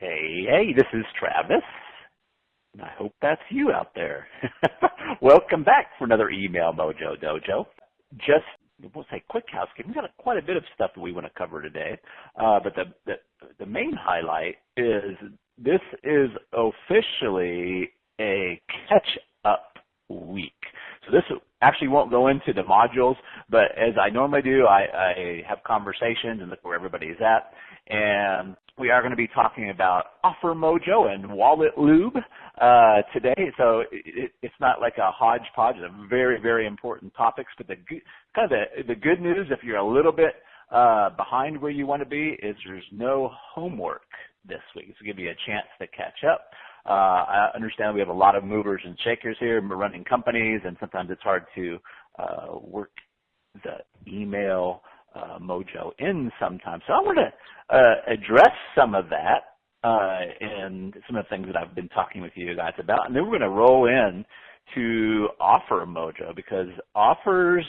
Hey, this is Travis, and I hope that's you out there. Welcome back for another Email Mojo Dojo. Just, we'll say quick housekeeping. We've got quite a bit of stuff that we want to cover today, but the main highlight is this is officially a catch-up week. So this actually won't go into the modules, but as I normally do, I have conversations and look where everybody's at, and we are going to be talking about OfferMojo and Wallet Lube today. So it's not like a hodgepodge. It's very, very important topics. But the good news, if you're a little bit behind where you want to be, is there's no homework this week. This will give you a chance to catch up. I understand we have a lot of movers and shakers here. We're running companies, and sometimes it's hard to work the email mojo in sometimes. So I want to address some of that and some of the things that I've been talking with you guys about. And then we're going to roll in to OfferMojo, because offers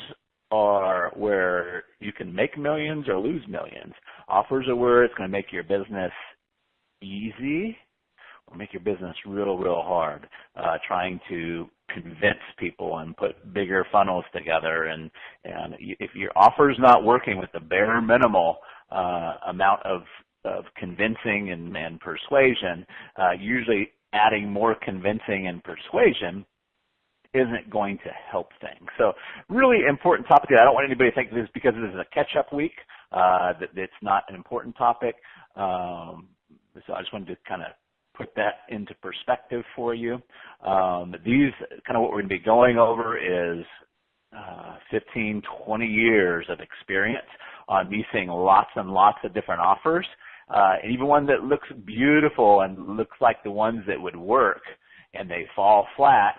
are where you can make millions or lose millions. Offers are where it's going to make your business easy or make your business real, real hard, trying to convince people and put bigger funnels together. And if your offer's not working with the bare minimal amount of convincing and persuasion, usually adding more convincing and persuasion isn't going to help things. So really important topic. I don't want anybody to think this because this is a catch-up week, that it's not an important topic. So I just wanted to kind of put that into perspective for you. These, kind of what we're going to be going over is 15, 20 years of experience on me seeing lots and lots of different offers, and even one that looks beautiful and looks like the ones that would work, and they fall flat.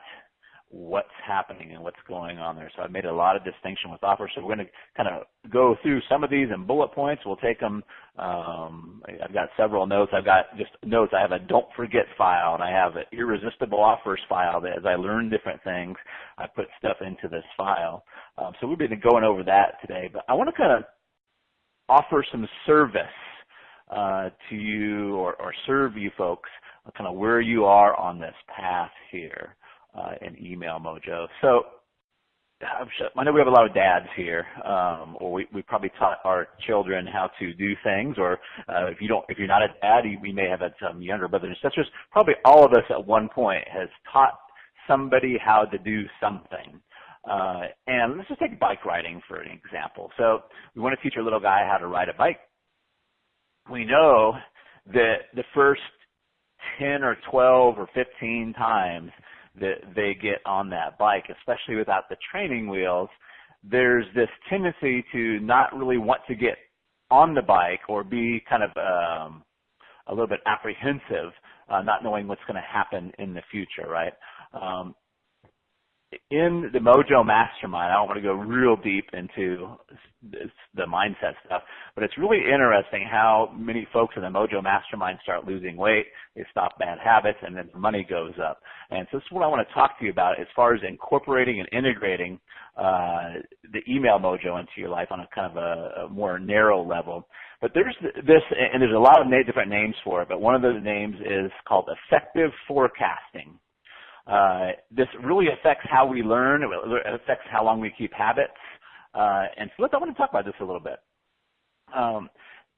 What's happening and what's going on there. So I made a lot of distinction with offers. So we're going to kind of go through some of these in bullet points. We'll take them. I've got several notes. I've got just notes. I have a don't forget file, and I have an irresistible offers file that as I learn different things, I put stuff into this file. So we've been going over that today. But I want to kind of offer some service to you or serve you folks kind of where you are on this path here. In Email Mojo. So I know we have a lot of dads here, or we probably taught our children how to do things, or if you're not a dad, we may have had some younger brothers and sisters. Probably all of us at one point has taught somebody how to do something. And let's just take bike riding for an example. So we want to teach our little guy how to ride a bike. We know that the first 10 or 12 or 15 times that they get on that bike, especially without the training wheels, there's this tendency to not really want to get on the bike or be kind of a little bit apprehensive, not knowing what's going to happen in the future, right? In the Mojo Mastermind, I don't want to go real deep into the mindset stuff, but it's really interesting how many folks in the Mojo Mastermind start losing weight, they stop bad habits, and then money goes up. And so this is what I want to talk to you about as far as incorporating and integrating the Email Mojo into your life on a kind of a more narrow level. But there's this, and there's a lot of different names for it, but one of the names is called effective forecasting. This really affects how we learn. It affects how long we keep habits. And so I want to talk about this a little bit.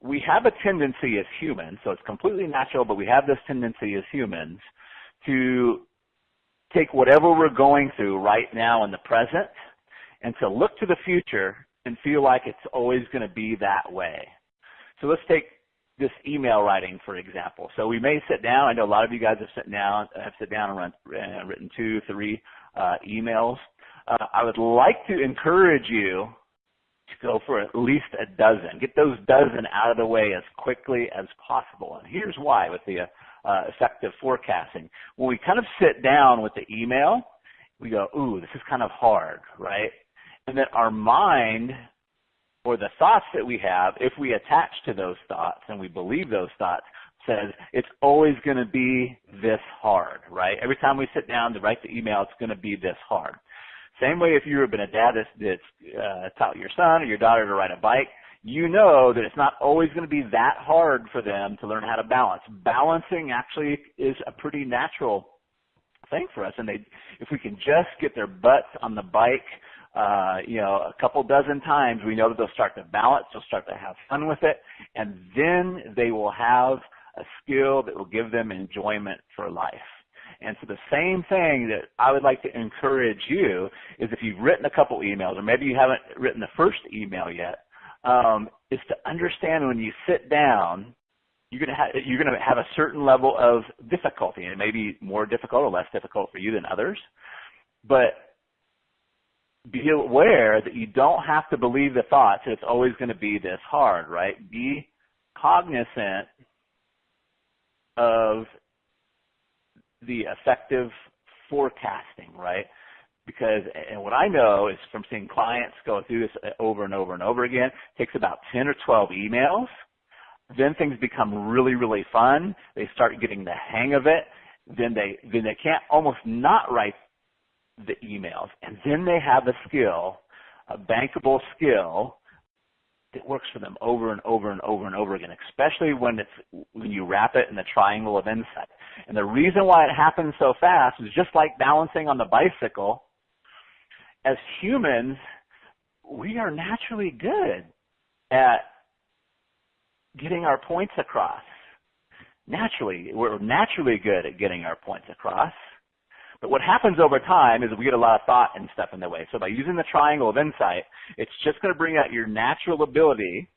We have a tendency as humans, so it's completely natural, but we have this tendency as humans to take whatever we're going through right now in the present and to look to the future and feel like it's always going to be that way. So let's take this email writing, for example. So we may sit down. I know a lot of you guys have sat down and written 2, 3 emails. I would like to encourage you to go for at least a dozen. Get those dozen out of the way as quickly as possible. And here's why with the effective forecasting. When we kind of sit down with the email, we go, ooh, this is kind of hard, right? And then our mind, or the thoughts that we have, if we attach to those thoughts and we believe those thoughts, says it's always going to be this hard, right? Every time we sit down to write the email, it's going to be this hard. Same way if you've been a dad that's taught your son or your daughter to ride a bike, you know that it's not always going to be that hard for them to learn how to balance. Balancing actually is a pretty natural thing for us, and if we can just get their butts on the bike, a couple dozen times, we know that they'll start to balance, they'll start to have fun with it, and then they will have a skill that will give them enjoyment for life. And so the same thing that I would like to encourage you is, if you've written a couple emails, or maybe you haven't written the first email yet, is to understand when you sit down, you're going to have a certain level of difficulty, and it may be more difficult or less difficult for you than others, but be aware that you don't have to believe the thoughts that it's always going to be this hard, right? Be cognizant of the effective forecasting, right? Because, and what I know is from seeing clients go through this over and over and over again, it takes about 10 or 12 emails. Then things become really, really fun. They start getting the hang of it. Then they can't almost not write the emails. And then they have a skill, a bankable skill, that works for them over and over and over and over again, especially when you wrap it in the triangle of insight. And the reason why it happens so fast is just like balancing on the bicycle. As humans, we are naturally good at getting our points across. Naturally, we're naturally good at getting our points across. But what happens over time is we get a lot of thought and stuff in the way. So by using the triangle of insight, it's just going to bring out your natural ability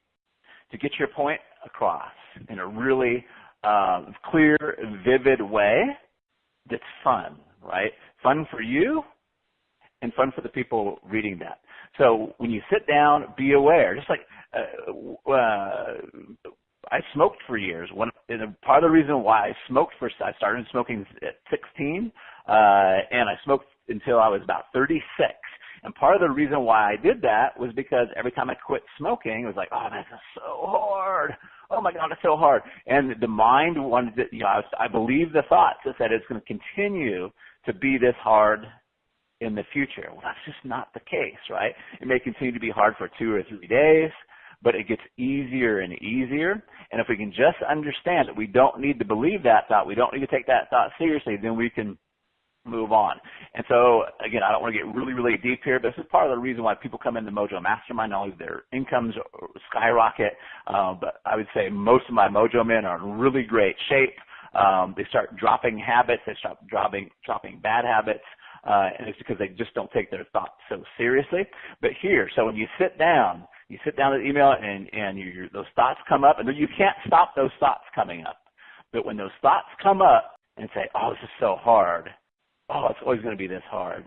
to get your point across in a really clear, vivid way that's fun, right? Fun for you and fun for the people reading that. So when you sit down, be aware. Just like I smoked for years. Part of the reason why I started smoking at 16, and I smoked until I was about 36. And part of the reason why I did that was because every time I quit smoking, it was like, oh, this is so hard. Oh my God, it's so hard. And the mind wanted to, I believe the thoughts that said it's going to continue to be this hard in the future. Well, that's just not the case, right? It may continue to be hard for 2 or 3 days, but it gets easier and easier. And if we can just understand that we don't need to believe that thought, we don't need to take that thought seriously, then we can move on. And so, again, I don't want to get really, really deep here, but this is part of the reason why people come into Mojo Mastermind. Not only their incomes skyrocket, but I would say most of my Mojo men are in really great shape. They start dropping habits. They start dropping bad habits. And it's because they just don't take their thoughts so seriously. But here, so when you sit down at the email and those thoughts come up, and you can't stop those thoughts coming up. But when those thoughts come up and say, oh, this is so hard. Oh, it's always going to be this hard.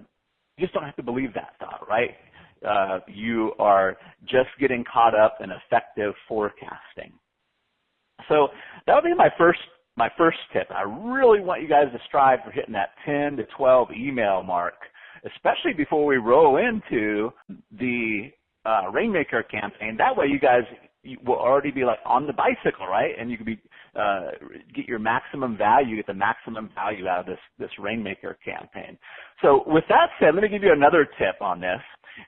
You just don't have to believe that thought, right? You are just getting caught up in effective forecasting. So that would be my first tip. I really want you guys to strive for hitting that 10 to 12 email mark, especially before we roll into the Rainmaker campaign. That way you guys will already be like on the bicycle, right? And you can be get your maximum value, get the maximum value out of this Rainmaker campaign. So with that said, let me give you another tip on this.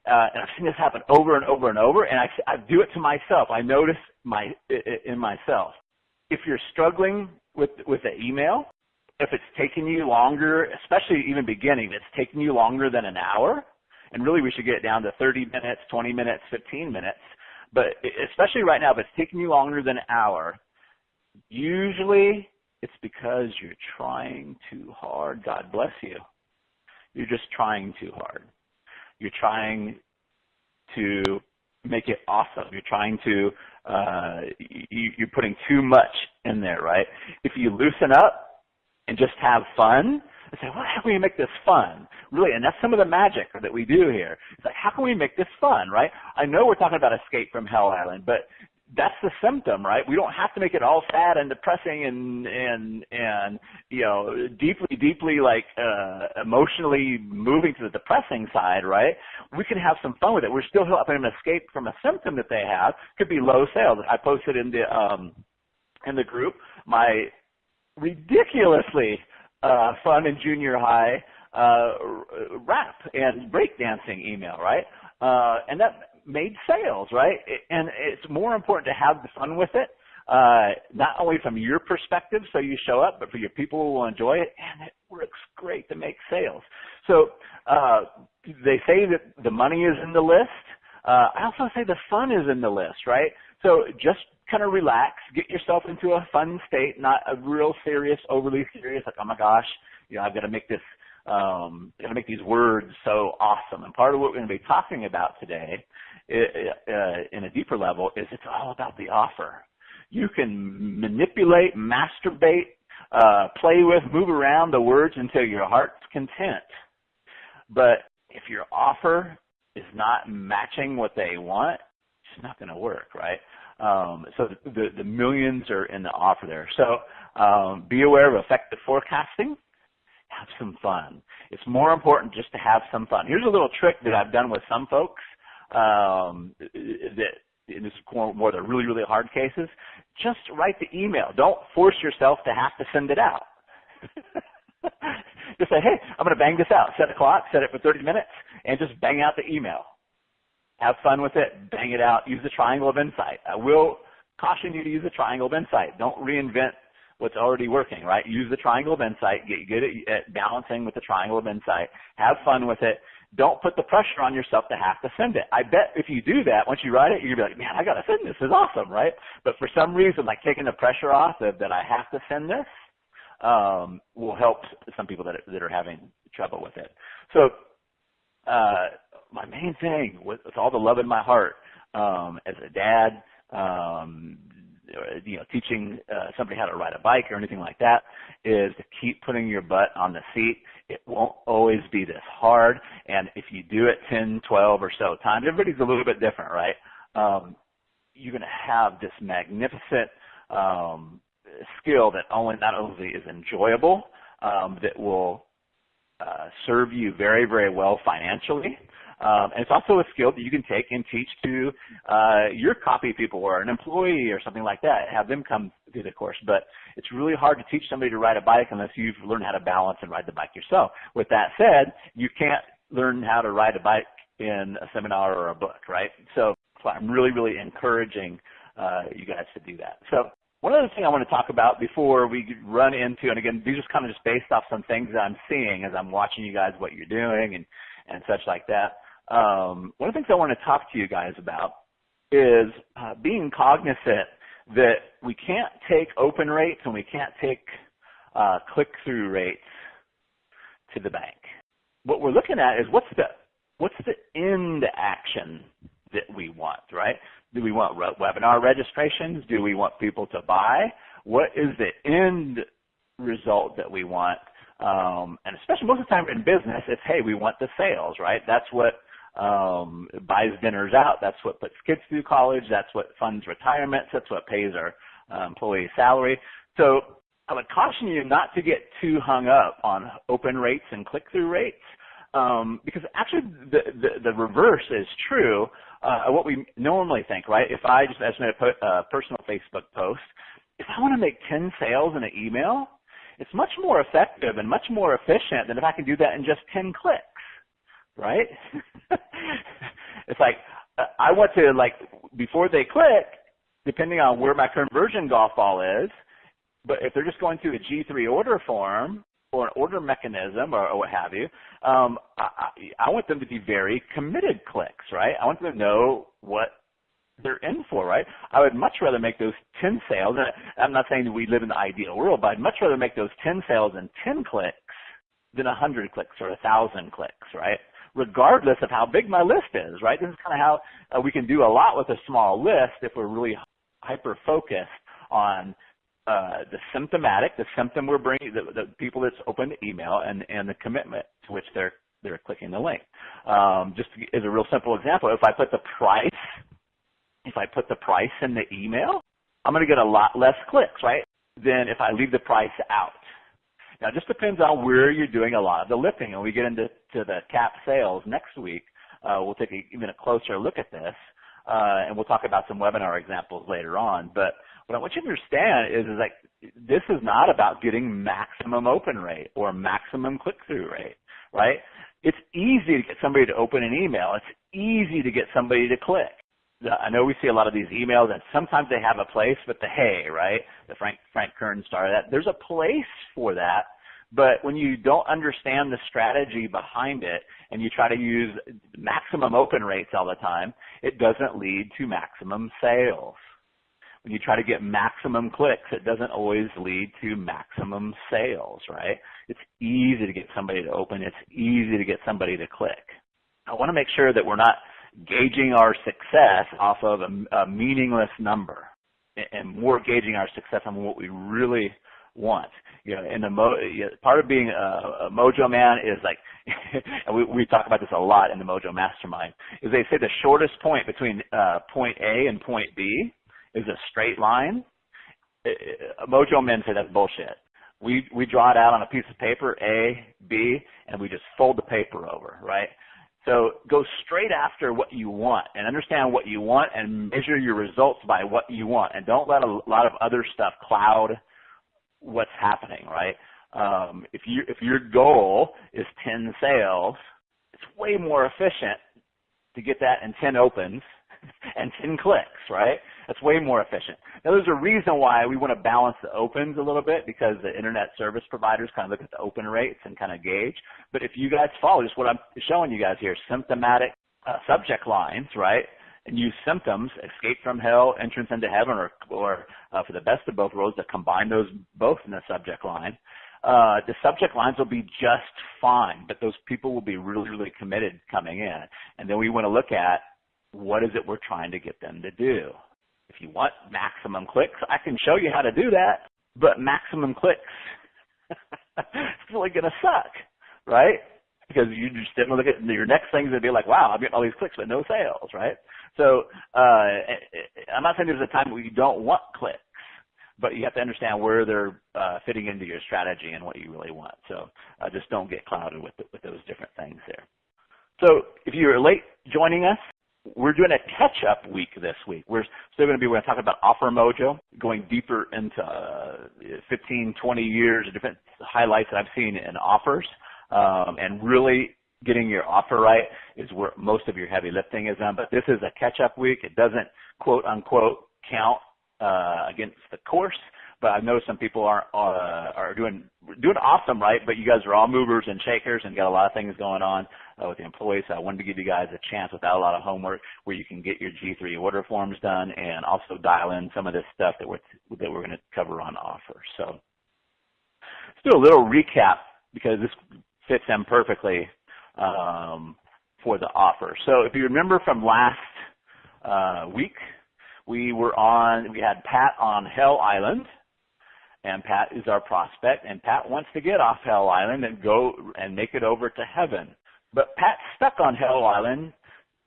And I've seen this happen over and over and over, and I do it to myself. I notice in myself. If you're struggling with the email, if it's taking you longer, especially even beginning, it's taking you longer than an hour, and really we should get it down to 30 minutes, 20 minutes, 15 minutes, but especially right now, if it's taking you longer than an hour, usually it's because you're trying too hard. God bless you. You're just trying too hard. You're trying to make it awesome. You're trying to, you're putting too much in there, right? If you loosen up and just have fun, and say, well, how can we make this fun? Really, and that's some of the magic that we do here. It's like, how can we make this fun, right? I know we're talking about escape from Hell Island, but that's the symptom, right? We don't have to make it all sad and depressing and deeply like emotionally moving to the depressing side, right? We can have some fun with it. We're still helping them escape from a symptom that they have. Could be low sales. I posted in the group my ridiculously fun in junior high rap and breakdancing email, right? And that made sales, right? And it's more important to have the fun with it, not only from your perspective, so you show up, but for your people who will enjoy it, and it works great to make sales. So they say that the money is in the list. I also say the fun is in the list, right? So just kind of relax, get yourself into a fun state, not a real serious, overly serious, like, oh my gosh, I've got to make this, got to make these words so awesome. And part of what we're going to be talking about today, in a deeper level, is it's all about the offer. You can manipulate, masturbate, play with, move around the words until your heart's content. But if your offer is not matching what they want, it's not going to work, right? So the millions are in the offer there. So be aware of effective forecasting. Have some fun. It's more important just to have some fun. Here's a little trick that I've done with some folks, and this is more the really, really hard cases. Just write the email. Don't force yourself to have to send it out. Just say, hey, I'm going to bang this out. Set a clock, set it for 30 minutes, and just bang out the email. Have fun with it. Bang it out. Use the triangle of insight. I will caution you to use the triangle of insight. Don't reinvent what's already working, right? Use the triangle of insight. Get good at balancing with the triangle of insight. Have fun with it. Don't put the pressure on yourself to have to send it. I bet if you do that, once you write it, you're going to be like, man, I got to send this. This is awesome, right? But for some reason, like taking the pressure off that I have to send this will help some people that are having trouble with it. So my main thing with all the love in my heart as a dad, teaching somebody how to ride a bike or anything like that, is to keep putting your butt on the seat. It won't always be this hard, and if you do it 10, 12 or so times, everybody's a little bit different, right? You're going to have this magnificent skill that not only is enjoyable, that will serve you very, very well financially. And it's also a skill that you can take and teach to your copy people or an employee or something like that. Have them come through the course. But it's really hard to teach somebody to ride a bike unless you've learned how to balance and ride the bike yourself. With that said, you can't learn how to ride a bike in a seminar or a book, right? So I'm really, really encouraging you guys to do that. So one other thing I want to talk about before we run into, and again, these are kind of just based off some things that I'm seeing as I'm watching you guys, what you're doing and such like that. One of the things I want to talk to you guys about is being cognizant that we can't take open rates and we can't take click-through rates to the bank. What we're looking at is what's the end action that we want, right? Do we want webinar registrations? Do we want people to buy? What is the end result that we want? And especially most of the time in business, it's, hey, we want the sales, right? That's what buys dinners out. That's what puts kids through college. That's what funds retirements. That's what pays our employee salary. So I would caution you not to get too hung up on open rates and click-through rates, because actually the reverse is true. What we normally think, right? If I just estimate a personal Facebook post, if I want to make 10 sales in an email, it's much more effective and much more efficient than if I can do that in just 10 clicks, right? It's like I want to, like, before they click, depending on where my conversion golf ball is, but if they're just going through a G3 order form or an order mechanism or what have you, I want them to be very committed clicks, right? I want them to know what they're in for, right? I would much rather make those 10 sales, and I'm not saying that we live in the ideal world, but I'd much rather make those 10 sales in 10 clicks than 100 clicks or 1,000 clicks, right? Regardless of how big my list is, right? This is kind of how we can do a lot with a small list if we're really hyper-focused on the symptom we're bringing, the people that's open to email, and the commitment to which they're clicking the link. Just as a real simple example, if I put the price in the email, I'm going to get a lot less clicks, right, than if I leave the price out. Now, it just depends on where you're doing a lot of the lifting. When we get into the cap sales next week, we'll take even a closer look at this, and we'll talk about some webinar examples later on. But what I want you to understand is like this is not about getting maximum open rate or maximum click-through rate, right? It's easy to get somebody to open an email. It's easy to get somebody to click. I know we see a lot of these emails, and sometimes they have a place, but the hey, right? The Frank Kern started that. There's a place for that, but when you don't understand the strategy behind it and you try to use maximum open rates all the time, it doesn't lead to maximum sales. When you try to get maximum clicks, it doesn't always lead to maximum sales, right? It's easy to get somebody to open. It's easy to get somebody to click. I want to make sure that we're not gauging our success off of a meaningless number, and more gauging our success on what we really want. You know, and part of being a Mojo man is like, and we talk about this a lot in the Mojo Mastermind, is they say the shortest point between point A and point B is a straight line. Mojo men say that's bullshit. We draw it out on a piece of paper, A, B, and we just fold the paper over, right? So go straight after what you want and understand what you want and measure your results by what you want, and don't let a lot of other stuff cloud what's happening, right? If your goal is 10 sales, it's way more efficient to get that in 10 opens and 10 clicks, right? That's way more efficient. Now, there's a reason why we want to balance the opens a little bit, because the internet service providers kind of look at the open rates and kind of gauge. But if you guys follow just what I'm showing you guys here, symptomatic subject lines, right, and use symptoms, escape from hell, entrance into heaven, or for the best of both worlds, to combine those both in the subject line, the subject lines will be just fine, but those people will be really, really committed coming in. And then we want to look at what is it we're trying to get them to do. If you want maximum clicks, I can show you how to do that, but maximum clicks, it's really going to suck, right? Because you just didn't look at your next things and be like, wow, I'm getting all these clicks but no sales, right? So I'm not saying there's a time where you don't want clicks, but you have to understand where they're fitting into your strategy and what you really want. So just don't get clouded with those different things there. So if you're late joining us, we're doing a catch-up week this week. We're going to talk about OfferMojo, going deeper into 15, 20 years of different highlights that I've seen in offers, and really getting your offer right is where most of your heavy lifting is done. But this is a catch-up week. It doesn't, quote, unquote, count against the course. But I know some people are doing awesome, right? But you guys are all movers and shakers and got a lot of things going on with the employees. So I wanted to give you guys a chance without a lot of homework where you can get your G3 order forms done and also dial in some of this stuff that we're going to cover on offer. So let's do a little recap because this fits in perfectly for the offer. So if you remember from last week, we had Pat on Hell Island. And Pat is our prospect, and Pat wants to get off Hell Island and go and make it over to heaven. But Pat's stuck on Hell Island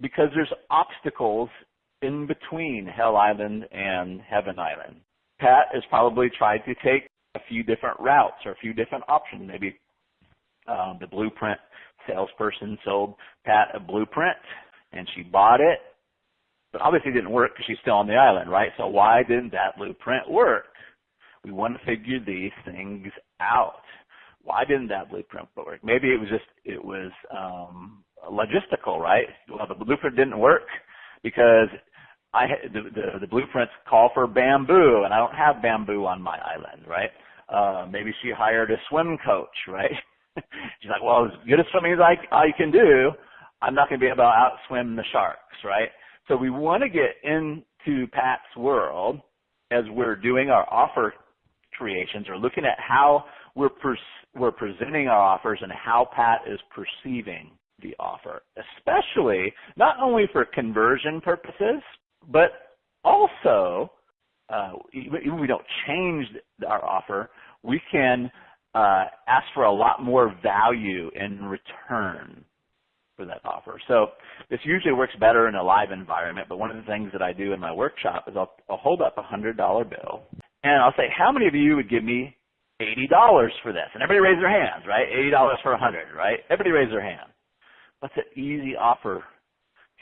because there's obstacles in between Hell Island and Heaven Island. Pat has probably tried to take a few different routes or a few different options. Maybe the blueprint salesperson sold Pat a blueprint, and she bought it. But obviously it didn't work because she's still on the island, right? So why didn't that blueprint work? We want to figure these things out. Why didn't that blueprint work? Maybe it was logistical, right? Well, the blueprint didn't work because the blueprints call for bamboo, and I don't have bamboo on my island, right? Maybe she hired a swim coach, right? She's like, well, as good as swimming as I can do, I'm not going to be able to outswim the sharks, right? So we want to get into Pat's world as we're doing our offer creations or looking at how we're presenting our offers and how Pat is perceiving the offer, especially not only for conversion purposes, but also even if we don't change our offer, we can ask for a lot more value in return for that offer. So this usually works better in a live environment, but one of the things that I do in my workshop is I'll hold up a $100 bill and I'll say, how many of you would give me $80 for this? And everybody raise their hands, right? $80 for 100, right? Everybody raise their hand. That's an easy offer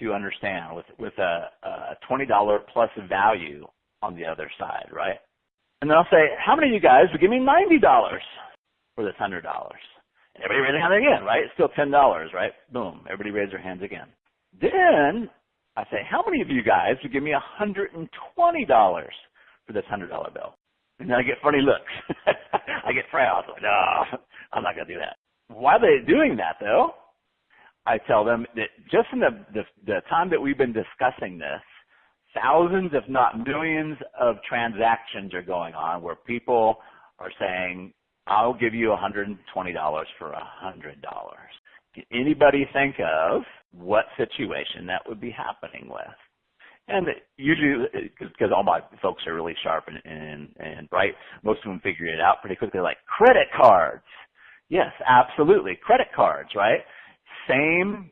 to understand with a $20 plus value on the other side, right? And then I'll say, how many of you guys would give me $90 for this $100? And everybody raised their hand again, right? It's still $10, right? Boom. Everybody raised their hands again. Then I say, how many of you guys would give me $120 for this $100 bill? And then I get funny looks. I get frowns. Like, no, I'm not going to do that. Why are they doing that, though? I tell them that just in the time that we've been discussing this, thousands, if not millions, of transactions are going on where people are saying, I'll give you $120 for $100. Can anybody think of what situation that would be happening with? And usually, because all my folks are really sharp and bright, most of them figure it out pretty quickly, like credit cards. Yes, absolutely. Credit cards, right? Same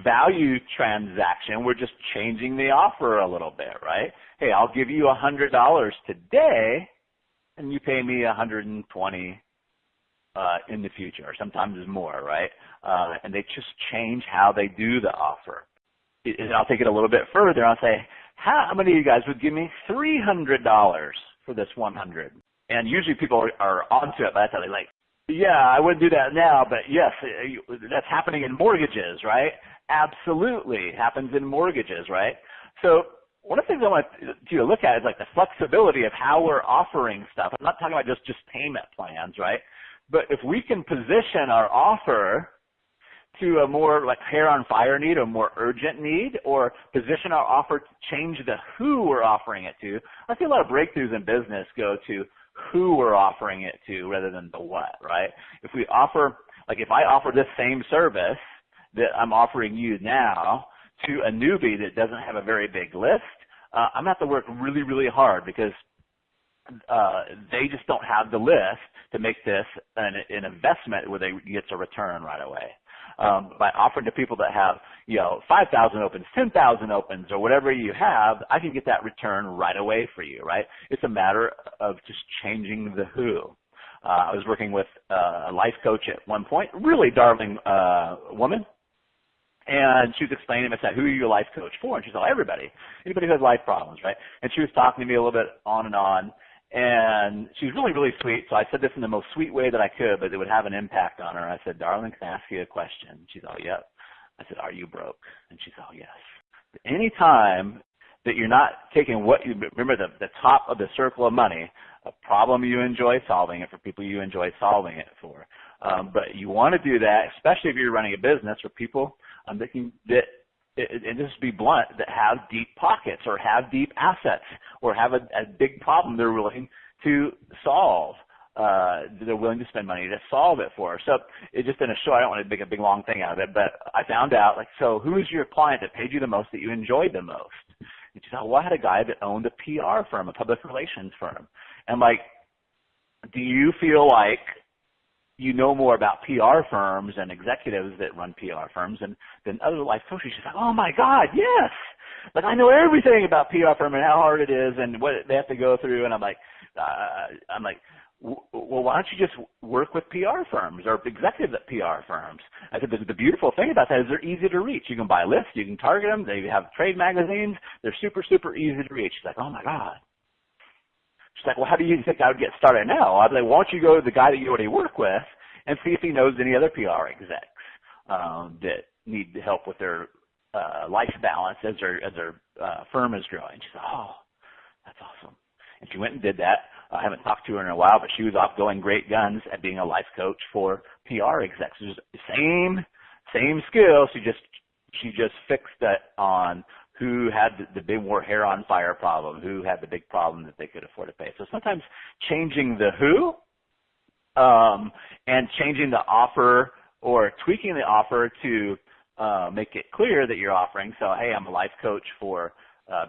value transaction. We're just changing the offer a little bit, right? Hey, I'll give you $100 today, and you pay me $120 in the future, or sometimes more, right? And they just change how they do the offer. And I'll take it a little bit further. I'll say, how many of you guys would give me $300 for this 100? And usually people are onto it by that time. They're like, yeah, I wouldn't do that now, but yes, that's happening in mortgages, right? Absolutely happens in mortgages, right? So one of the things I want you to look at is like the flexibility of how we're offering stuff. I'm not talking about just payment plans, right? But if we can position our offer to a more like hair on fire need, a more urgent need, or position our offer to change the who we're offering it to. I see a lot of breakthroughs in business go to who we're offering it to rather than the what, right? If we offer, like if I offer this same service that I'm offering you now to a newbie that doesn't have a very big list, I'm going to have to work really, really hard because they just don't have the list to make this an investment where they get a return right away. By offering to people that have, 5,000 opens, 10,000 opens, or whatever you have, I can get that return right away for you, right? It's a matter of just changing the who. I was working with a life coach at one point, really darling woman, and she was explaining to me, I said, who are you a life coach for? And she said, everybody, anybody who has life problems, right? And she was talking to me a little bit on, and she was really, really sweet. So I said this in the most sweet way that I could, but it would have an impact on her. I said, darling, can I ask you a question? She's, oh, yep. I said, are you broke? And she's, oh, yes. Any time that you're not taking what you, remember the top of the circle of money, a problem you enjoy solving it for people you enjoy solving it for. But you want to do that, especially if you're running a business for people and just be blunt, that have deep pockets or have deep assets or have a big problem they're willing to solve. They're willing to spend money to solve it for. So it just in a show, I don't want to make a big long thing out of it, but I found out, like, so who is your client that paid you the most, that you enjoyed the most? And she said, well, I had a guy that owned a PR firm, a public relations firm. And like, do you feel like you know more about PR firms and executives that run PR firms than other life coaches? She's like, oh my God, yes. Like I know everything about PR firm and how hard it is and what they have to go through. And I'm like, well, why don't you just work with PR firms or executives at PR firms? I said, the beautiful thing about that is they're easy to reach. You can buy lists, you can target them, they have trade magazines, they're super, super easy to reach. She's like, oh my God. She's like, well, how do you think I would get started now? I'd be like, why don't you go to the guy that you already work with and see if he knows any other PR execs that need help with their life balance as their firm is growing. She said, oh, that's awesome. And she went and did that. I haven't talked to her in a while, but she was off going great guns at being a life coach for PR execs. Same skill. She just fixed it on who had the big more hair on fire problem, who had the big problem that they could afford to pay. So sometimes changing the who and changing the offer or tweaking the offer to make it clear that you're offering. So, hey, I'm a life coach for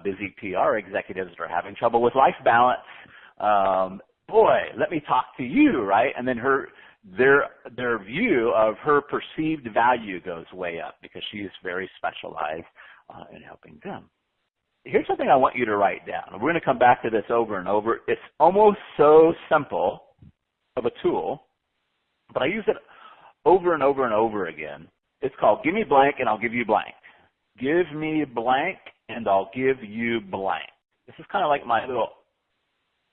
busy PR executives that are having trouble with life balance. Boy, let me talk to you, right? And then their view of her perceived value goes way up because she is very specialized in helping them. Here's something I want you to write down. We're going to come back to this over and over. It's almost so simple of a tool, but I use it over and over and over again. It's called give me blank and I'll give you blank. Give me blank and I'll give you blank. This is kind of like my little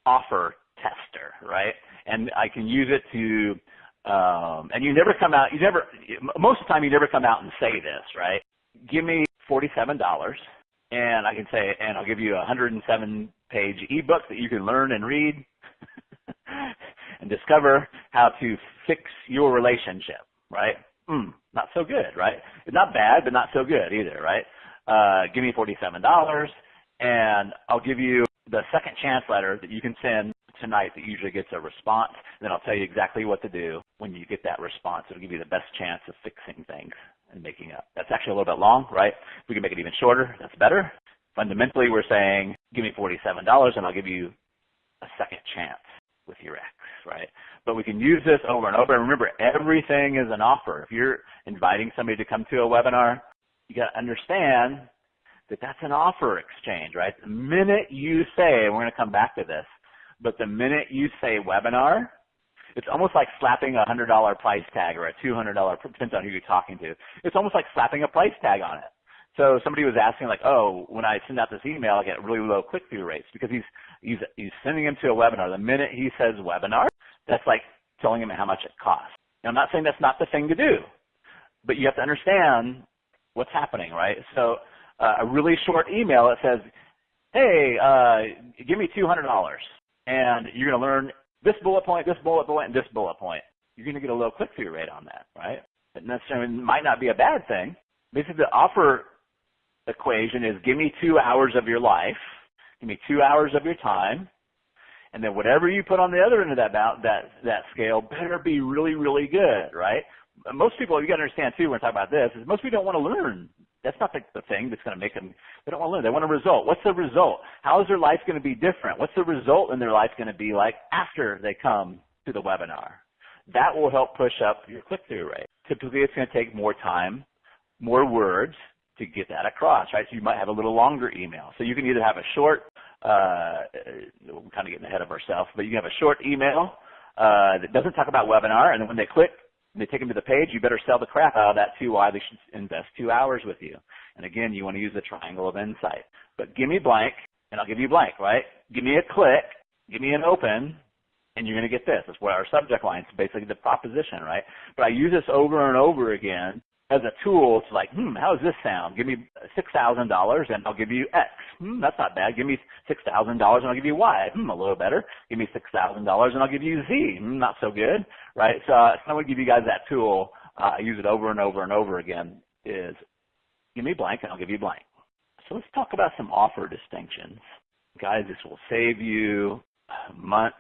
offer tester, right? And I can use it to And you never come out, most of the time you never come out and say this, right? Give me $47 and I can say, and I'll give you a 107-page ebook that you can learn and read and discover how to fix your relationship, right? Not so good, right? It's not bad, but not so good either, right? Give me $47 and I'll give you the second chance letter that you can send tonight that usually gets a response. And then I'll tell you exactly what to do when you get that response. It'll give you the best chance of fixing things and making up. That's actually a little bit long, right? If we can make it even shorter, that's better. Fundamentally, we're saying, give me $47 and I'll give you a second chance with your ex, right? But we can use this over and over. And remember, everything is an offer. If you're inviting somebody to come to a webinar, you got to understand that that's an offer exchange, right? The minute you say, and we're going to come back to this, but the minute you say webinar, it's almost like slapping a $100 price tag or a $200, depends on who you're talking to. It's almost like slapping a price tag on it. So somebody was asking like, oh, when I send out this email, I get really low click-through rates because he's sending him to a webinar. The minute he says webinar, that's like telling him how much it costs. Now, I'm not saying that's not the thing to do, but you have to understand what's happening, right? So a really short email that says, hey, give me $200. And you're going to learn this bullet point, this bullet point, and this bullet point. You're going to get a low click-through rate on that, right? It necessarily might not be a bad thing. Basically, the offer equation is give me 2 hours of your life, give me 2 hours of your time, and then whatever you put on the other end of that scale better be really, really good, right? Most people, you got to understand too when we talk about this, is most people don't want to learn. That's not the thing that's going to make them, they don't want to learn. They want a result. What's the result? How is their life going to be different? What's the result in their life going to be like after they come to the webinar? That will help push up your click-through rate. Typically, it's going to take more time, more words to get that across, right? So you might have a little longer email. So you can either have a short, we're kind of getting ahead of ourselves, but you can have a short email that doesn't talk about webinar, and then when they click, and they take them to the page, you better sell the crap out of that too, why they should invest 2 hours with you. And again, you want to use the triangle of insight. But give me blank, and I'll give you blank, right? Give me a click, give me an open, and you're going to get this. That's what our subject line is, basically the proposition, right? But I use this over and over again as a tool to like, how does this sound? Give me $6,000 and I'll give you X. That's not bad. Give me $6,000 and I'll give you Y. A little better. Give me $6,000 and I'll give you Z. Not so good, right? So I want to give you guys that tool. I use it over and over and over again is give me blank and I'll give you blank. So let's talk about some offer distinctions. Guys, this will save you months,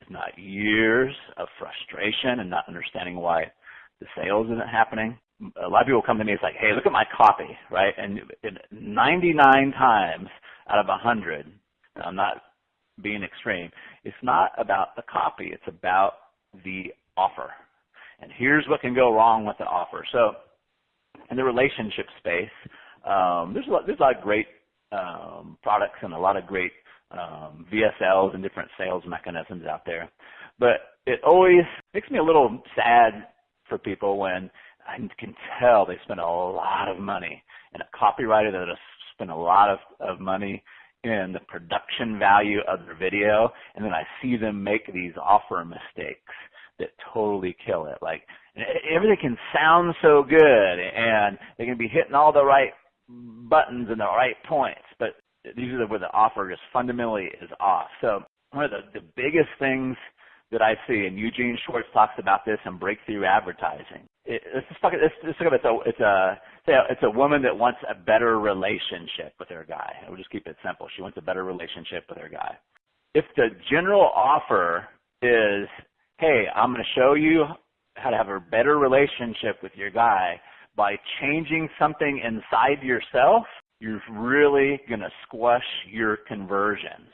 if not years of frustration and not understanding why the sales isn't happening. A lot of people come to me, it's like, hey, look at my copy, right? And 99 times out of 100, and I'm not being extreme, it's not about the copy, it's about the offer. And here's what can go wrong with the offer. So in the relationship space, there's a lot of great products and a lot of great VSLs and different sales mechanisms out there. But it always makes me a little sad for people when I can tell they spend a lot of money, and a copywriter that has spent a lot of money in the production value of their video, and then I see them make these offer mistakes that totally kill it. Like, everything can sound so good, and they can be hitting all the right buttons and the right points, but these are where the offer just fundamentally is off. So one of the biggest things that I see, and Eugene Schwartz talks about this in Breakthrough Advertising. Let's look at it's a woman that wants a better relationship with her guy. We'll just keep it simple. She wants a better relationship with her guy. If the general offer is, hey, I'm going to show you how to have a better relationship with your guy by changing something inside yourself, you're really going to squash your conversions,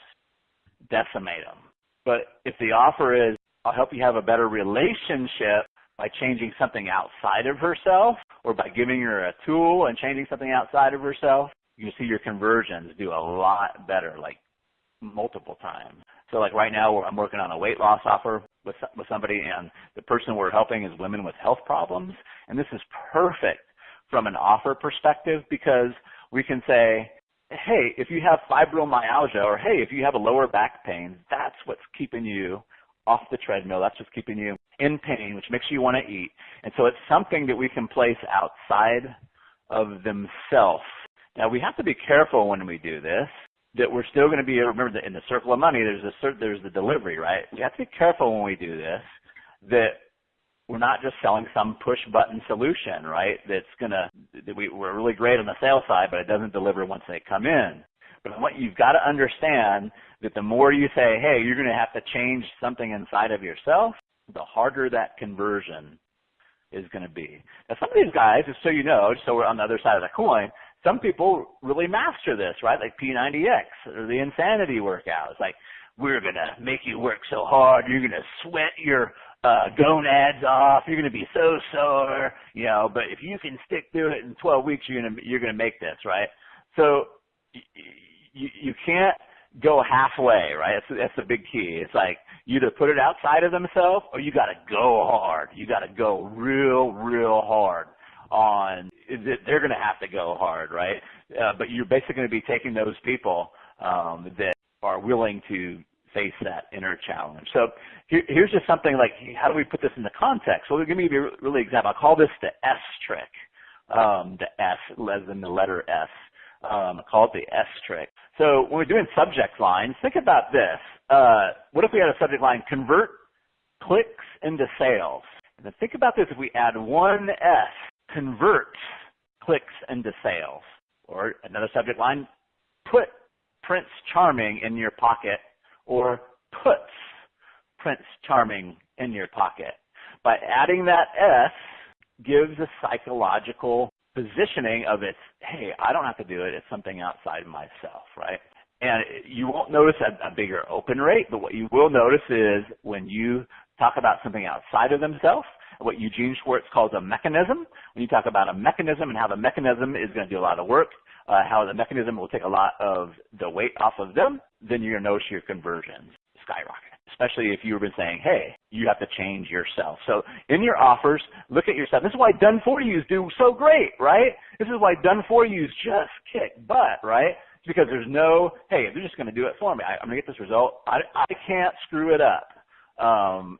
decimate them. But if the offer is, I'll help you have a better relationship by changing something outside of herself or by giving her a tool and changing something outside of herself, you see your conversions do a lot better, like multiple times. So like right now I'm working on a weight loss offer with somebody, and the person we're helping is women with health problems. And this is perfect from an offer perspective because we can say, hey, if you have fibromyalgia, or hey, if you have a lower back pain, that's what's keeping you off the treadmill. That's what's keeping you in pain, which makes you want to eat. And so it's something that we can place outside of themselves. Now, we have to be careful when we do this, that we're still going to be, remember that in the circle of money, there's the delivery, right? We have to be careful when we do this, that we're not just selling some push-button solution, right, we're really great on the sales side, but it doesn't deliver once they come in. But what you've got to understand that the more you say, hey, you're going to have to change something inside of yourself, the harder that conversion is going to be. Now, some of these guys, just so you know, just so we're on the other side of the coin, some people really master this, right? Like P90X or the insanity workout. It's like, we're going to make you work so hard, you're going to sweat your gonads off, you're going to be so sore, but if you can stick through it in 12 weeks, you're going to make this, right? So you can't go halfway, right? That's the big key. It's like you either put it outside of themselves or you got to go hard. You got to go real hard on, they're going to have to go hard, right? But you're basically going to be taking those people that are willing to face that inner challenge. So here's just something like, how do we put this into context? Well, give me a really example. I call this the S trick, the S, as in the letter S. I call it the S trick. So when we're doing subject lines, think about this. What if we had a subject line, convert clicks into sales? And then think about this if we add one S, convert clicks into sales. Or another subject line, put Prince Charming in your pocket, or puts Prince Charming in your pocket. By adding that S gives a psychological positioning of it's, hey, I don't have to do it. It's something outside of myself, right? And you won't notice a bigger open rate, but what you will notice is when you talk about something outside of themselves, what Eugene Schwartz calls a mechanism, when you talk about a mechanism and how the mechanism is going to do a lot of work, how the mechanism will take a lot of the weight off of them, then you're going to notice your conversions skyrocket. Especially if you've been saying, hey, you have to change yourself. So in your offers, look at yourself. This is why done-for-yous do so great, right? This is why done-for-yous just kick butt, right? It's because there's no, hey, they're just going to do it for me. I'm going to get this result. I can't screw it up.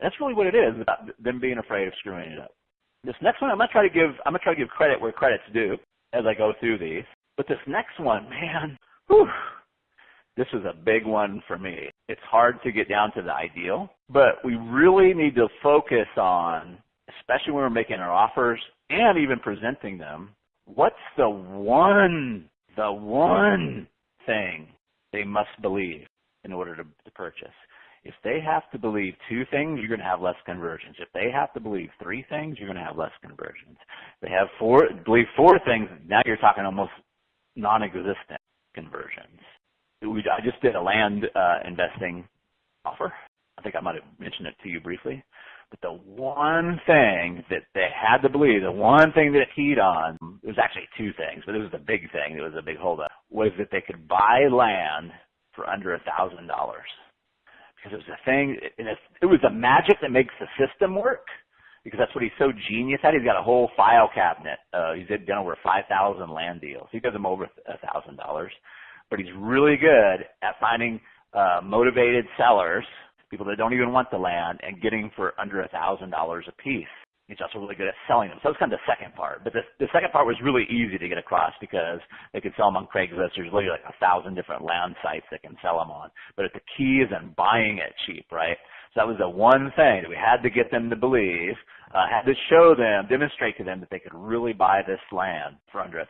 That's really what it is about them being afraid of screwing it up. This next one, I'm going to try to give credit where credit's due as I go through these. But this next one, man, whew, this is a big one for me. It's hard to get down to the ideal, but we really need to focus on, especially when we're making our offers and even presenting them, what's the one thing they must believe in order to purchase. If they have to believe two things, you're going to have less conversions. If they have to believe three things, you're going to have less conversions. If they have believe four things, now you're talking almost non-existent conversions. I just did a land investing offer. I think I might have mentioned it to you briefly. But the one thing that they had to believe, the one thing that it keyed on, it was actually two things, but it was the big thing, it was a big holdup, was that they could buy land for under $1,000. Because it was the thing, and it was the magic that makes the system work, because that's what he's so genius at. He's got a whole file cabinet. He's done over 5,000 land deals. He does them over $1,000. But he's really good at finding motivated sellers, people that don't even want the land, and getting for under $1,000 a piece. He's also really good at selling them. So that's kind of the second part. But the second part was really easy to get across because they could sell them on Craigslist. There's literally like 1,000 different land sites that can sell them on. But the key is in buying it cheap, right? So that was the one thing that we had to get them to believe, had to show them, demonstrate to them that they could really buy this land for under $1,000.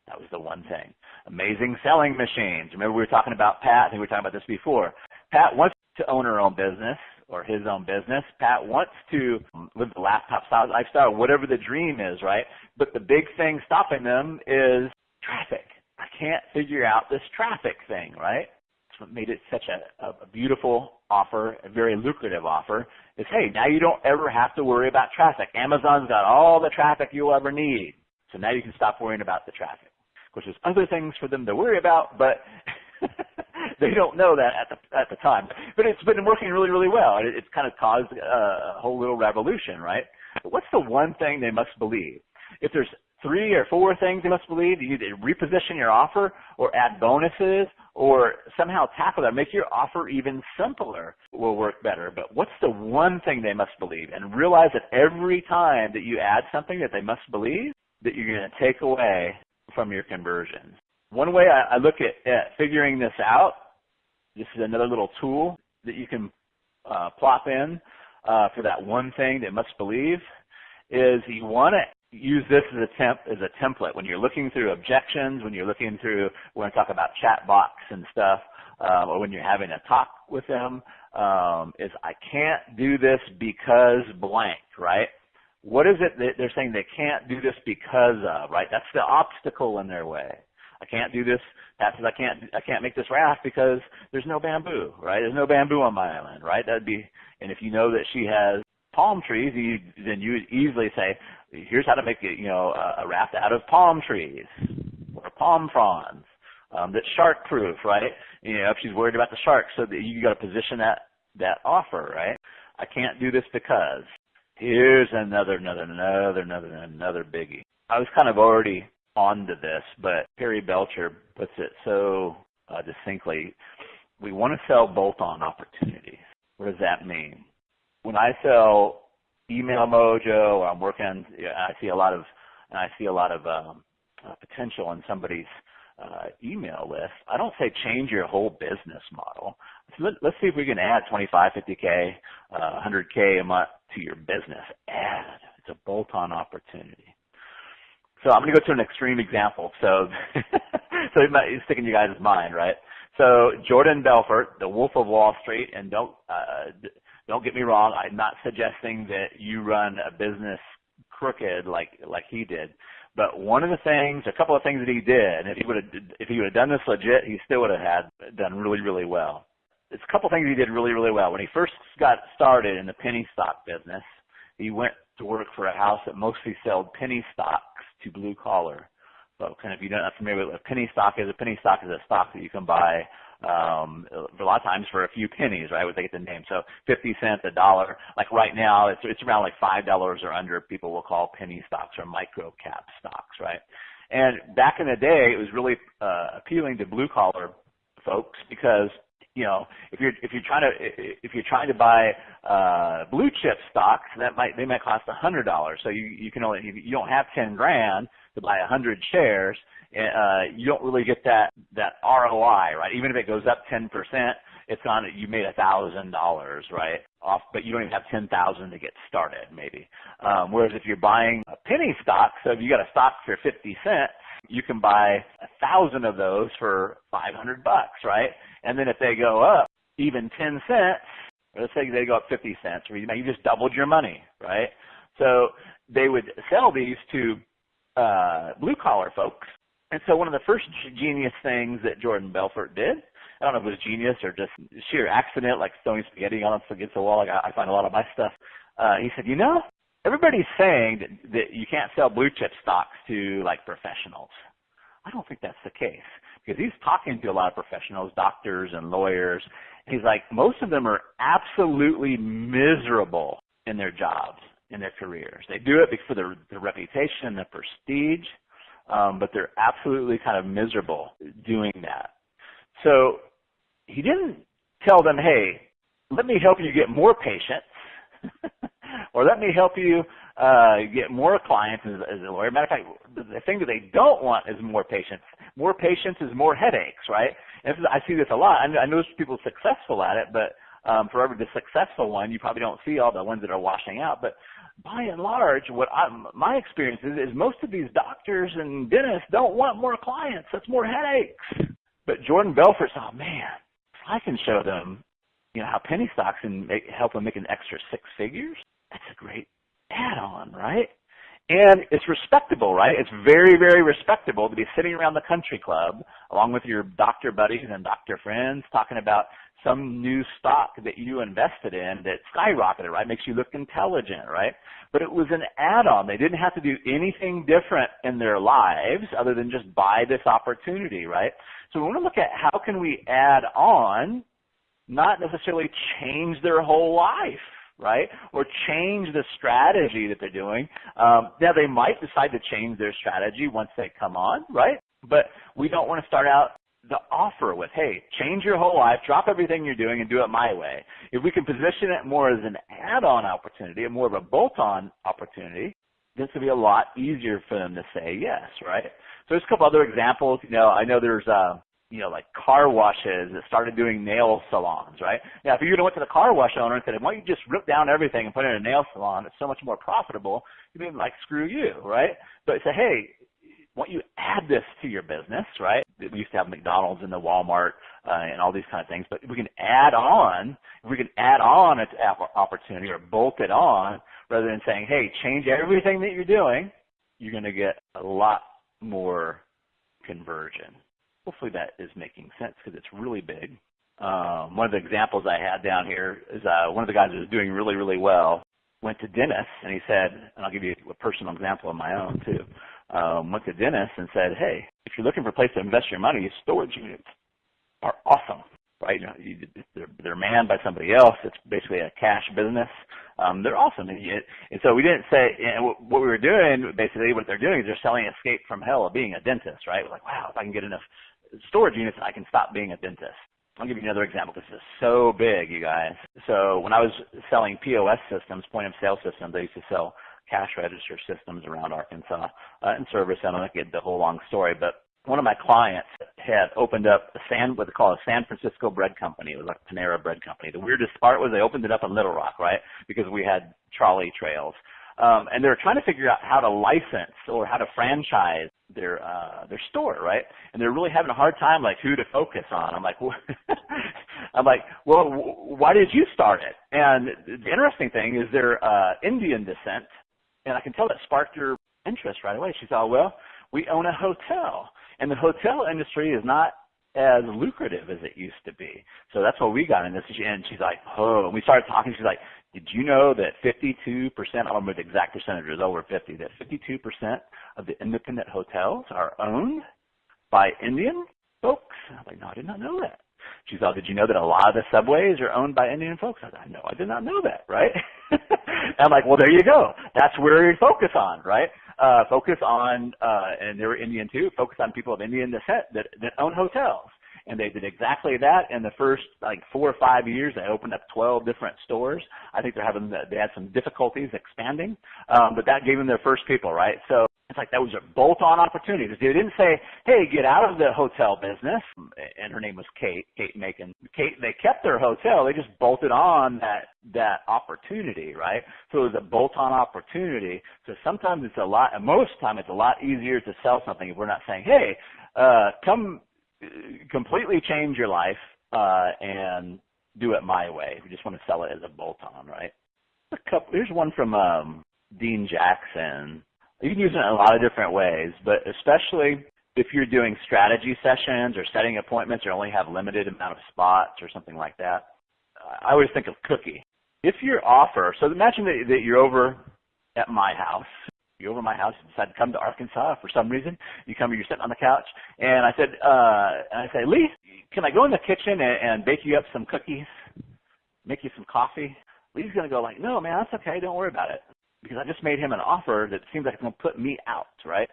That was the one thing. Amazing selling machines. Remember we were talking about Pat. I think we were talking about this before. Pat wants to own her own business or his own business. Pat wants to live the laptop style lifestyle, whatever the dream is, right? But the big thing stopping them is traffic. I can't figure out this traffic thing, right? That's what made it such a beautiful offer, a very lucrative offer, is, hey, now you don't ever have to worry about traffic. Amazon's got all the traffic you'll ever need. So now you can stop worrying about the traffic. Of course, there's other things for them to worry about, but they don't know that at the time. But it's been working really, really well. It's kind of caused a whole little revolution, right? But what's the one thing they must believe? If there's 3 or 4 things they must believe, you need to reposition your offer or add bonuses or somehow tackle that, make your offer even simpler will work better. But what's the one thing they must believe? And realize that every time that you add something that they must believe, that you're going to take away from your conversions. One way I look at figuring this out, this is another little tool that you can plop in for that one thing they must believe, is you want to use this as a template when you're looking through objections, when you're looking through, we're going to talk about chat box and stuff, or when you're having a talk with them, is I can't do this because blank, right? What is it that they're saying they can't do this because of, right? That's the obstacle in their way. I can't do this. That says I can't make this raft because there's no bamboo, right? There's no bamboo on my island, right? That'd be, and if you know that she has palm trees, then you would easily say, here's how to make a raft out of palm trees or palm fronds that's shark proof, right? If she's worried about the sharks, so that you got to position that offer, right? I can't do this because. Here's another biggie. I was kind of already onto this, but Perry Belcher puts it so distinctly. We want to sell bolt-on opportunities. What does that mean? When I sell Email Mojo, or I'm working, I see a lot of potential in somebody's email list. I don't say change your whole business model. Let's see if we can add 25, 50K, 100K a month to your business. Add. It's a bolt-on opportunity. So I'm going to go to an extreme example. So it might stick in you guys' mind, right? So Jordan Belfort, the Wolf of Wall Street, and don't get me wrong, I'm not suggesting that you run a business crooked like he did. But one of the things, a couple of things that he did, and if he would have done this legit, he still would have done really, really well. It's a couple of things he did really, really well. When he first got started in the penny stock business, he went to work for a house that mostly sold penny stocks to blue collar folks. And if you're not familiar with what a penny stock is a stock that you can buy a lot of times for a few pennies, right? Would they get the name? So 50 cents, $1. Like right now, it's around like $5 or under. People will call penny stocks or micro cap stocks, right? And back in the day, it was really appealing to blue collar folks because if you're trying to buy blue chip stocks, they might cost $100. So you don't have 10 grand to buy 100 shares. You don't really get that ROI, right? Even if it goes up 10%, you made $1,000, right? Off, but you don't even have 10,000 to get started, maybe. Whereas if you're buying a penny stock, so if you got a stock for 50 cents, you can buy 1,000 of those for $500, right? And then if they go up even 10 cents, let's say they go up 50 cents, you just doubled your money, right? So they would sell these to blue collar folks. And so one of the first genius things that Jordan Belfort did, I don't know if it was genius or just sheer accident, like throwing spaghetti on against the wall, like I find a lot of my stuff. He said, everybody's saying that you can't sell blue chip stocks to like professionals. I don't think that's the case because he's talking to a lot of professionals, doctors and lawyers. He's like, most of them are absolutely miserable in their jobs, in their careers. They do it for the reputation and the prestige, but they're absolutely kind of miserable doing that. So he didn't tell them, hey, let me help you get more patients or let me help you get more clients as a lawyer. Matter of fact, the thing that they don't want is more patients. More patients is more headaches, right? And I see this a lot. I know people successful at it, but for every the successful one, you probably don't see all the ones that are washing out. But by and large, my experience is most of these doctors and dentists don't want more clients. That's more headaches. But Jordan Belfort said, oh man, if I can show them, how penny stocks can help them make an extra 6 figures, that's a great add-on, right? And it's respectable, right? It's very, very respectable to be sitting around the country club along with your doctor buddies and doctor friends talking about some new stock that you invested in that skyrocketed, right? Makes you look intelligent, right? But it was an add-on. They didn't have to do anything different in their lives other than just buy this opportunity, right? So we want to look at how can we add on, not necessarily change their whole life, right? Or change the strategy that they're doing. Now, they might decide to change their strategy once they come on, right? But we don't want to start out the offer with, hey, change your whole life, drop everything you're doing and do it my way. If we can position it more as an add-on opportunity, more of a bolt-on opportunity, this will be a lot easier for them to say yes, right? So there's a couple other examples. I know there's, like car washes that started doing nail salons, right? Now, if you went to the car wash owner and said, why don't you just rip down everything and put it in a nail salon? It's so much more profitable. You'd be like, screw you, right? But say, hey, why don't you add this to your business, right? We used to have McDonald's and the Walmart and all these kind of things, but if we can add on its opportunity or bolt it on rather than saying, hey, change everything that you're doing, you're going to get a lot more conversion. Hopefully that is making sense because it's really big. One of the examples I had down here is one of the guys who was doing really, really well went to Dennis and he said, and I'll give you a personal example of my own too, went to Dennis and said, hey, if you're looking for a place to invest your money, storage units are awesome, right? They're manned by somebody else. It's basically a cash business. They're awesome. And so we didn't say, what we were doing, basically what they're doing is they're selling escape from hell of being a dentist, right? We're like, wow, if I can get enough storage units, I can stop being a dentist. I'll give you another example. This is so big, you guys. So when I was selling POS systems, point of sale systems, I used to sell cash register systems around Arkansas and service. I don't know if I get the whole long story, but one of my clients had opened up what they call a San Francisco bread company. It was like a Panera bread company. The weirdest part was they opened it up in Little Rock, right? Because we had trolley trails. And they were trying to figure out how to license or how to franchise their store, right? And they're really having a hard time, like, who to focus on. I'm like, well, why did you start it? And the interesting thing is they're Indian descent, and I can tell that sparked her interest right away. She thought, well, we own a hotel, and the hotel industry is not as lucrative as it used to be. So that's what we got in this. And she's like, oh, and we started talking. She's like, did you know that 52%, I don't remember the exact percentage, it was over 50, that 52% of the independent hotels are owned by Indian folks? I'm like, no, I did not know that. She thought, did you know that a lot of the subways are owned by Indian folks? I thought, no, I did not know that, right? I'm like, well, there you go. That's where you focus on, right? Focus on, and they were Indian too, focus on people of Indian descent that own hotels. And they did exactly that in the first, 4 or 5 years. They opened up 12 different stores. I think they had some difficulties expanding, but that gave them their first people, right? So it's like that was a bolt-on opportunity. They didn't say, hey, get out of the hotel business. And her name was Kate Macon. They kept their hotel. They just bolted on that opportunity, right? So it was a bolt-on opportunity. So sometimes most time it's a lot easier to sell something if we're not saying, hey, come completely change your life and do it my way. We just want to sell it as a bolt-on, right? Here's one from Dean Jackson. You can use it in a lot of different ways, but especially if you're doing strategy sessions or setting appointments or only have limited amount of spots or something like that, I always think of cookie. If your offer, so imagine that you're over at my house. You're over my house, you decide to come to Arkansas for some reason. You're sitting on the couch, and I said, Lee, can I go in the kitchen and bake you up some cookies, make you some coffee? Lee's going to go like, no, man, that's okay. Don't worry about it. Because I just made him an offer that seems like it's going to put me out, right?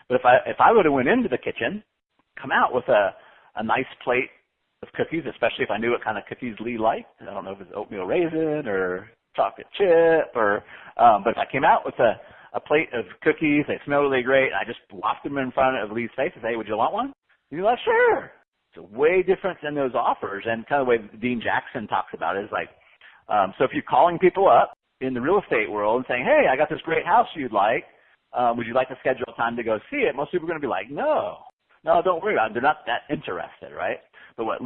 But if I would have went into the kitchen, come out with a nice plate of cookies, especially if I knew what kind of cookies Lee liked. I don't know if it's oatmeal raisin or chocolate chip but if I came out with a plate of cookies, they smell really great, and I just plopped them in front of Lee's face and say, hey, would you want one? He'd be like, sure. It's way different than those offers, and kind of the way Dean Jackson talks about it is like, so if you're calling people up in the real estate world and saying, hey, I got this great house you'd like, would you like to schedule a time to go see it? Most people are going to be like, no, don't worry about it. They're not that interested, right? But what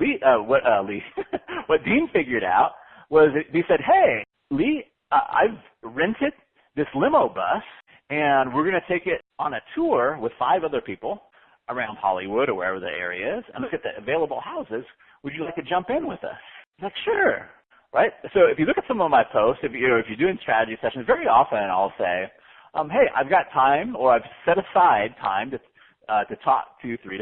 Dean figured out was he said, hey, Lee, I've rented this limo bus, and we're going to take it on a tour with 5 other people around Hollywood or wherever the area is and look at the available houses. Would you like to jump in with us? He's like, sure, right? So if you look at some of my posts, if you're doing strategy sessions, very often I'll say, hey, I've got time, or I've set aside time to talk to 3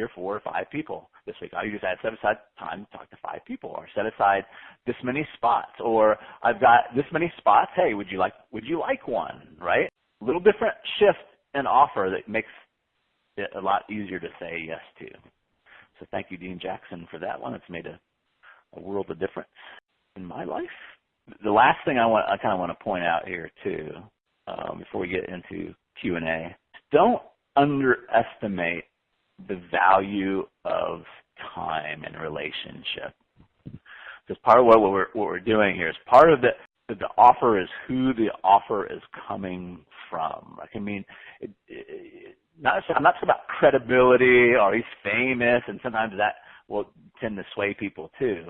or 4 or 5 people this week. I usually set aside time to talk to 5 people, or set aside this many spots, or I've got this many spots. Hey, would you like one, right? A little different shift in offer that makes it a lot easier to say yes to. So thank you, Dean Jackson, for that one. It's made a world of difference in my life. The last thing I kind of want to point out here too, before we get into Q&A, don't underestimate the value of time in a relationship. Because part of what we're doing here is part of the offer is who the offer is coming from. Like, I mean, I'm not talking about credibility or he's famous, and sometimes that will tend to sway people too.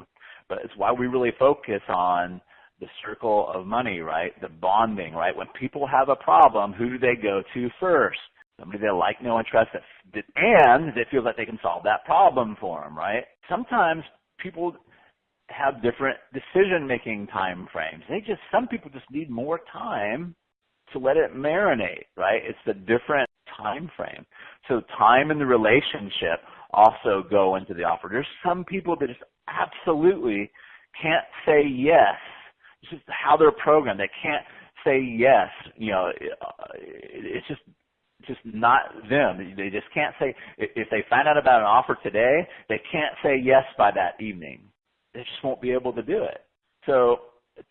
But it's why we really focus on the circle of money, right? The bonding, right? When people have a problem, who do they go to first? Somebody they like, know, and trust, and that feels like they can solve that problem for them, right? Sometimes people have different decision-making time frames. Some people just need more time to let it marinate, right? It's the different time frame. So time in the relationship also go into the offer. There's some people that just absolutely can't say yes. It's just how they're programmed. They can't say yes. You know, it's just not them. They just can't say, if they find out about an offer today, they can't say yes by that evening. They just won't be able to do it. So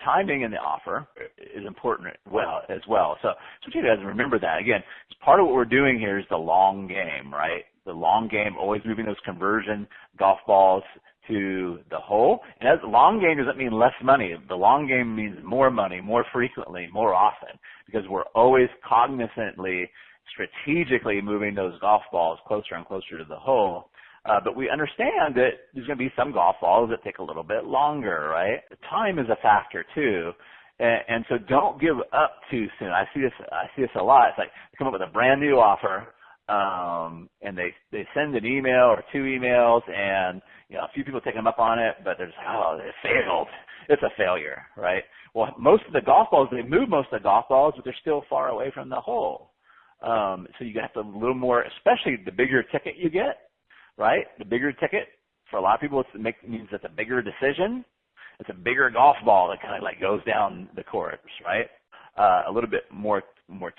timing in the offer is important as well. So you guys remember that. Again, it's part of what we're doing here is the long game, right? The long game, always moving those conversion golf balls to the hole. And the long game doesn't mean less money. The long game means more money, more frequently, more often, because we're always cognizantly, strategically moving those golf balls closer and closer to the hole. But we understand that there's going to be some golf balls that take a little bit longer, right? Time is a factor too. And so don't give up too soon. I see this a lot. It's like they come up with a brand new offer, and they send an email or two emails, and a few people take them up on it, but there's it failed. It's a failure, right? Well, most of the golf balls, they move most of the golf balls, but they're still far away from the hole. So you have to a little more, especially the bigger ticket you get, right? The bigger ticket, for a lot of people, means it's a bigger decision. It's a bigger golf ball that kind of like goes down the course, right? A little bit more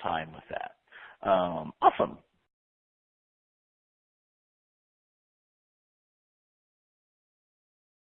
time with that. Awesome.